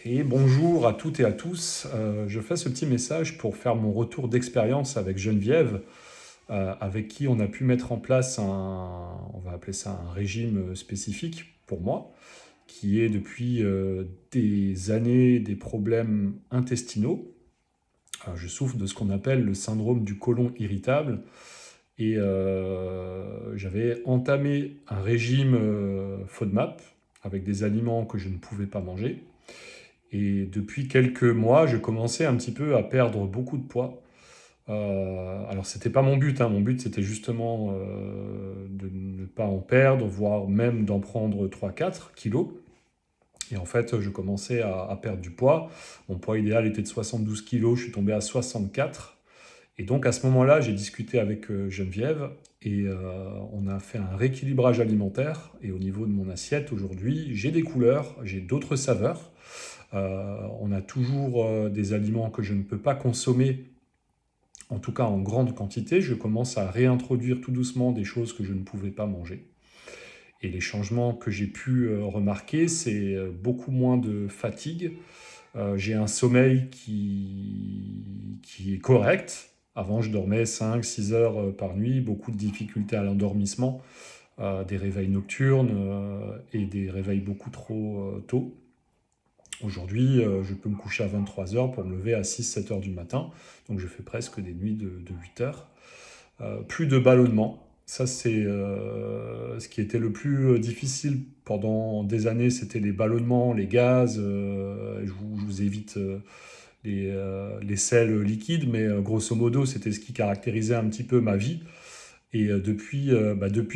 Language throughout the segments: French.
Et bonjour à toutes et à tous. Je fais ce petit message pour faire mon retour d'expérience avec Geneviève, avec qui on a pu mettre en place on va appeler ça un régime spécifique pour moi, qui est depuis des années des problèmes intestinaux. Je souffre de ce qu'on appelle le syndrome du côlon irritable et j'avais entamé un régime FODMAP avec des aliments que je ne pouvais pas manger. Et depuis quelques mois, je commençais un petit peu à perdre beaucoup de poids. Alors, c'était pas mon but, hein. Mon but, c'était justement de ne pas en perdre, voire même d'en prendre 3, 4 kilos. Et en fait, je commençais à perdre du poids. Mon poids idéal était de 72 kilos, je suis tombé à 64. Et donc, à ce moment-là, j'ai discuté avec Geneviève et on a fait un rééquilibrage alimentaire. Et au niveau de mon assiette, aujourd'hui, j'ai des couleurs, j'ai d'autres saveurs. On a toujours des aliments que je ne peux pas consommer, en tout cas en grande quantité. Je commence à réintroduire tout doucement des choses que je ne pouvais pas manger. Et les changements que j'ai pu remarquer, c'est beaucoup moins de fatigue. J'ai un sommeil qui est correct. Avant, je dormais 5, 6 heures par nuit, beaucoup de difficultés à l'endormissement, des réveils nocturnes et des réveils beaucoup trop tôt. Aujourd'hui, je peux me coucher à 23 heures pour me lever à 6, 7 heures du matin. Donc je fais presque des nuits de 8 heures. Plus de ballonnement. Ça, c'est ce qui était le plus difficile pendant des années, c'était les ballonnements, les gaz. Je vous évite les sels liquides, mais grosso modo, c'était ce qui caractérisait un petit peu ma vie. Et depuis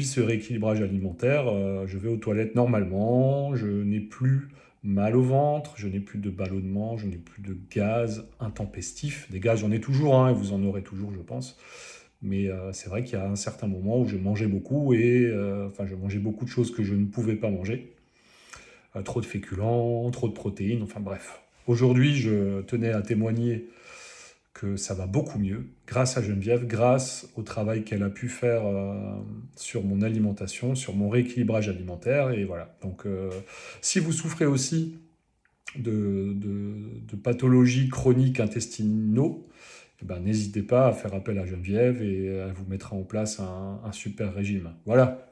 ce rééquilibrage alimentaire, je vais aux toilettes normalement, je n'ai plus mal au ventre, je n'ai plus de ballonnement, je n'ai plus de gaz intempestifs. Des gaz, j'en ai toujours, hein, et vous en aurez toujours, je pense. Mais c'est vrai qu'il y a un certain moment où je mangeais beaucoup et je mangeais beaucoup de choses que je ne pouvais pas manger. Trop de féculents, trop de protéines, enfin bref. Aujourd'hui, je tenais à témoigner que ça va beaucoup mieux, grâce à Geneviève, grâce au travail qu'elle a pu faire sur mon alimentation, sur mon rééquilibrage alimentaire, et voilà. Donc, si vous souffrez aussi de pathologies chroniques intestinaux, eh ben, n'hésitez pas à faire appel à Geneviève et elle vous mettra en place un super régime. Voilà.